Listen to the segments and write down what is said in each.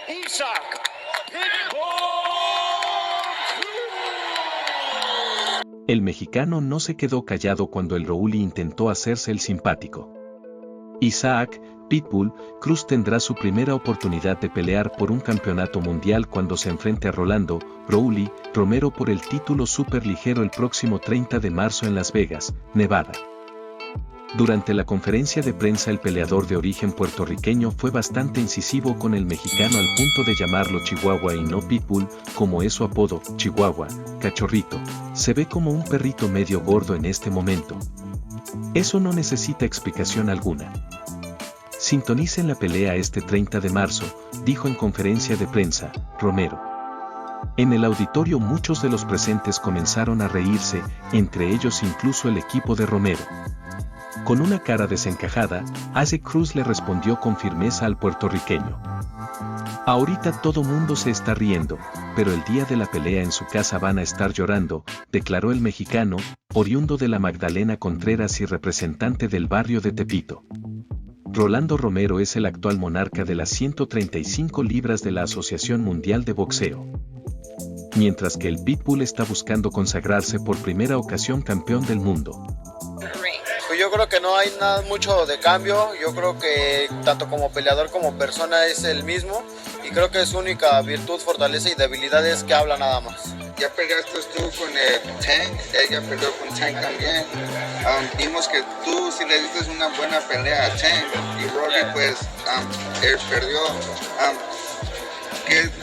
ISSAC PITBULL CRUZ NO. El mexicano no se quedó callado cuando el Rolly intentó hacerse el simpático. ISSAC Pitbull Cruz tendrá su primera oportunidad de pelear por un campeonato mundial cuando se enfrente a Rolly Romero por el título superligero el próximo 30 de marzo en Las Vegas, Nevada. Durante la conferencia de prensa el peleador de origen puertorriqueño fue bastante incisivo con el mexicano al punto de llamarlo Chihuahua y no Pitbull, como es su apodo, Chihuahua, cachorrito. Se ve como un perrito medio gordo en este momento. Eso no necesita explicación alguna. Sintonicen la pelea este 30 de marzo, dijo en conferencia de prensa, Romero. En el auditorio muchos de los presentes comenzaron a reírse, entre ellos incluso el equipo de Romero. Con una cara desencajada, Cruz le respondió con firmeza al puertorriqueño. Ahorita todo mundo se está riendo, pero el día de la pelea en su casa van a estar llorando, declaró el mexicano, oriundo de la Magdalena Contreras y representante del barrio de Tepito. Rolando Romero es el actual monarca de las 135 libras de la Asociación Mundial de Boxeo. Mientras que el Pitbull está buscando consagrarse por primera ocasión campeón del mundo. Yo creo que no hay nada mucho de cambio, yo creo que tanto como peleador como persona es el mismo y creo que su única virtud, fortaleza y debilidad es que habla nada más. Ya peleaste tú con el Tank, ella peleó con Tank también. Vimos que tú sí le diste una buena pelea a Tank y Rolly pues él perdió.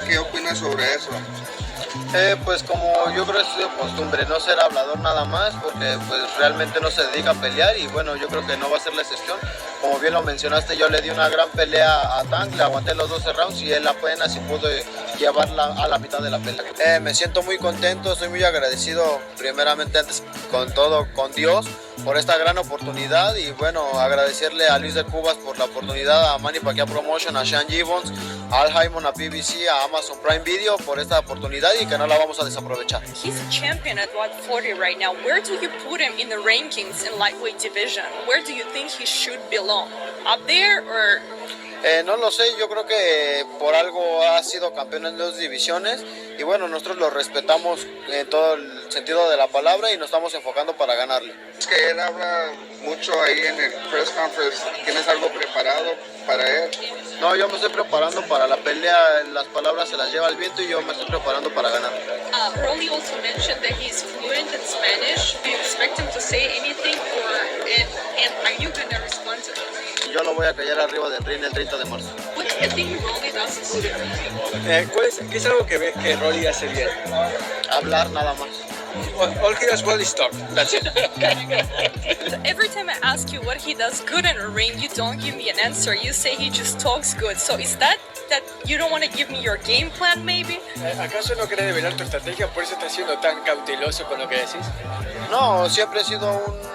¿Qué opinas sobre eso? Pues como yo creo que es de costumbre, no ser hablador nada más, porque pues realmente no se dedica a pelear y bueno, yo creo que no va a ser la excepción. Como bien lo mencionaste, yo le di una gran pelea a Tank, le aguanté los 12 rounds y él apenas sí pudo llevarla a la mitad de la pelea. Me siento muy contento, estoy muy agradecido primeramente antes con todo, con Dios, por esta gran oportunidad y bueno, agradecerle a Luis de Cubas por la oportunidad, a Manny Pacquiao Promotion, a Sean Gibbons, a Al Haymon, a BBC, a Amazon Prime Video por esta oportunidad y que no la vamos a desaprovechar. He's a champion at 140 right now. Where do you put him in the rankings in lightweight division? Where do you think he should belong? Up there or? No lo sé, yo creo que por algo ha sido campeón en 2 divisiones y bueno, nosotros lo respetamos en todo el sentido de la palabra y nos estamos enfocando para ganarle. Es que él habla mucho ahí en el press conference, ¿tienes algo preparado para él? No, yo me estoy preparando para la pelea, las palabras se las lleva el viento y yo me estoy preparando para ganar. Rolly also mentioned that he's fluent in Spanish. Do you expect him to say anything and are you going to respond to him? Yo lo voy a callar arriba del ring el 30 de marzo. What do you think Rolly does good? ¿Qué es algo que ves que Rolly hace bien? Hablar nada más. All he does well is talk. That's it. Every time I ask you what he does good in a ring, you don't give me an answer. You say he just talks good. So is that you don't want to give me your game plan maybe? ¿Acaso no querés develar tu estrategia? ¿Por eso estás siendo tan cauteloso con lo que decís? No, siempre he sido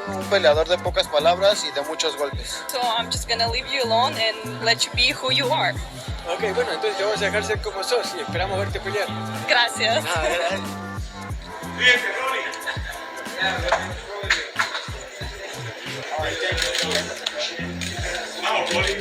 un peleador de pocas palabras y de muchos golpes. So I'm just gonna leave you alone and let you be who you are. Ok, bueno, entonces te vamos a dejar ser como sos y esperamos verte pelear. Gracias. Fíjate, Rolly. Vamos, Rolly.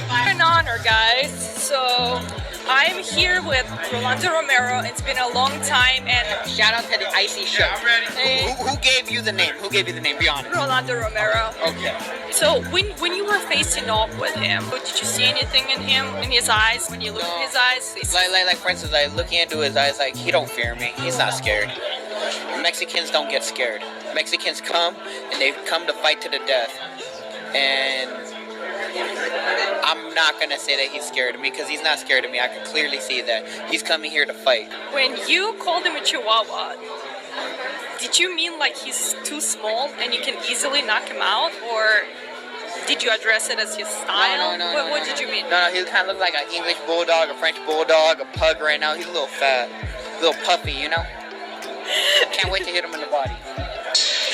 An honor, guys. So I'm here with Rolando Romero. It's been a long time, and shout out to the Icy show. Yeah, I'm ready. Who gave you the name? Who gave you the name? Be honest. Rolando Romero. Okay. So when you were facing off with him, did you see anything in him, in his eyes? When you look in his eyes, Like for instance, like looking into his eyes, like he don't fear me. He's not scared. Mexicans don't get scared. Mexicans come and they come to fight to the death. And not gonna say that he's scared of me because he's not scared of me. I can clearly see that he's coming here to fight. When you called him a Chihuahua, did you mean like he's too small and you can easily knock him out, or did you address it as his style? What did you mean? No, he kind of looks like an English bulldog, a French bulldog, a pug right now. He's a little fat, a little puffy, you know? Can't wait to hit him in the body.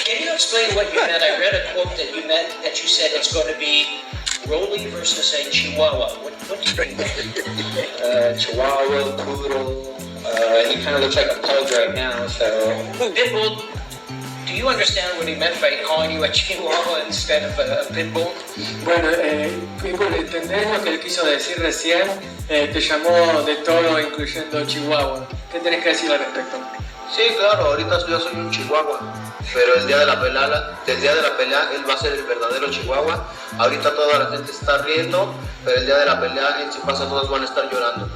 Can you explain what you meant? I read a quote that you meant that you said it's going to be Rolly versus a Chihuahua. What do you mean? Chihuahua, poodle. He kind of looks like a pug right now, so. Pitbull, do you understand what he meant by calling you a Chihuahua instead of a Pitbull? Bueno, Pitbull, ¿entendés lo que él quiso decir recién? Te llamó de todo, incluyendo Chihuahua. ¿Qué tenés que decir al respecto? Sí, claro, ahorita yo soy un chihuahua, pero el día de la pelea él va a ser el verdadero chihuahua. Ahorita toda la gente está riendo, pero el día de la pelea en su casa todos van a estar llorando.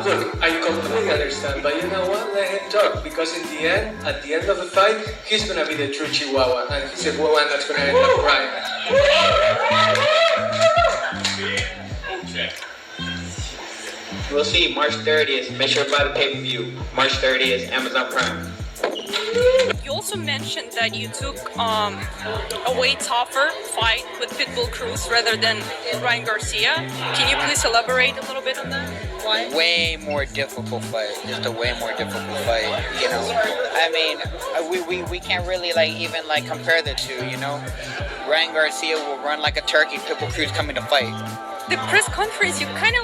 Look, I completely understand, but you know what? Let him talk, because at the end of the fight, he's gonna be the true Chihuahua, and he's the one that's gonna end up crying. We'll see, March 30th. Make sure to buy the pay-per-view. March 30th, Amazon Prime. You also mentioned that you took a way tougher fight with Pitbull Cruz rather than Ryan Garcia. Can you please elaborate a little bit on that? Why? Way more difficult fight. Just a way more difficult fight. You know, I mean, we can't really even compare the two. You know, Ryan Garcia will run like a turkey. Pitbull Cruz coming to fight. The press conference, you kind of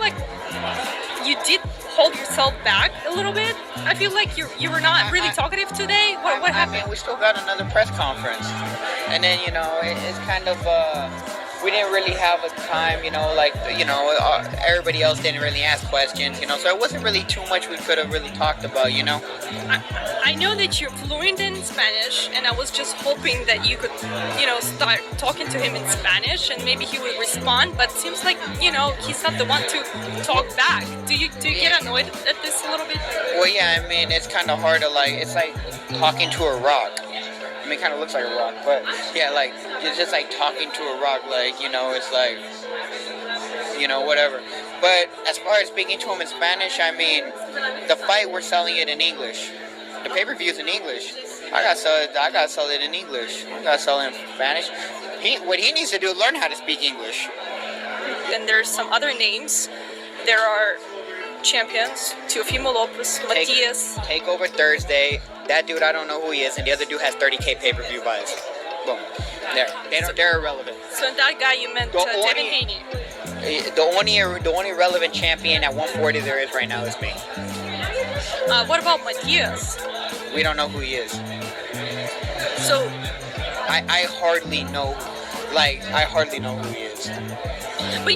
you did hold yourself back a little bit. I feel like you were not really talkative today. What happened? I mean, we still got another press conference, and then it's kind of we didn't really have a time. Everybody else didn't really ask questions. So it wasn't really too much we could have really talked about. I know that you're fluent in Spanish, and I was just hoping that you could, start talking to him in Spanish, and maybe he would respond. But it seems like, he's not the one to talk back. Do you get annoyed at this a little bit? Well, yeah. I mean, it's kind of hard to it's like talking to a rock. I mean, it kind of looks like a rock, but yeah, it's just like talking to a rock. It's like, whatever. But as far as speaking to him in Spanish, I mean, the fight, we're selling it in English. The pay-per-view is in English. I gotta sell it in English. I gotta sell it in Spanish. What he needs to do is learn how to speak English. Then there's some other names. There are champions, Teofimo Lopez, Matias. Takeover Thursday. That dude, I don't know who he is, and the other dude has 30K pay-per-view buys. Boom. They're irrelevant. So that guy you meant, Devin Haney. The only relevant champion at 140 there is right now is me. What about Matias? We don't know who he is. So I hardly know. I hardly know who he is. But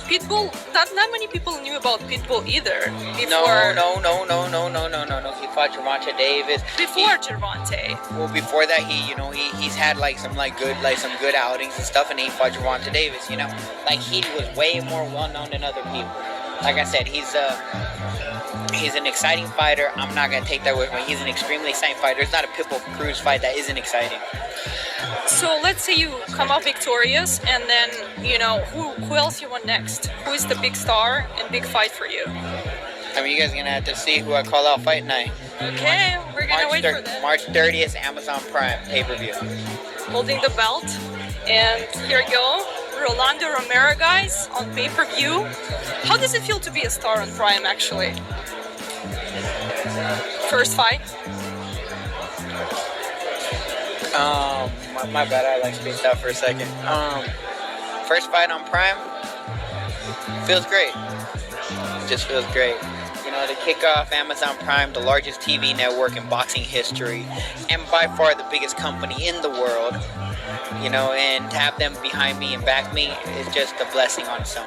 Pitbull, not many people knew about Pitbull either. No. He fought Gervonta Davis. Before Gervonta. Well, before that, he's had some good outings and stuff, and he fought Gervonta Davis. He was way more well known than other people. Like I said, he's an exciting fighter. I'm not gonna take that away from him. He's an extremely exciting fighter. There's not a Pitbull Cruz fight that isn't exciting. So let's say you come out victorious, and then who else you want next? Who is the big star and big fight for you? I mean, you guys are gonna have to see who I call out fight night. Okay, we're gonna wait for that. March 30th, Amazon Prime pay-per-view. Holding the belt, and here we go. Rolando Romero, guys, on pay-per-view. How does it feel to be a star on Prime, actually? First fight? My bad, I spaced out for a second. First fight on Prime, feels great. Just feels great. To kick off Amazon Prime, the largest TV network in boxing history, and by far the biggest company in the world, and to have them behind me and back me is just a blessing on its own.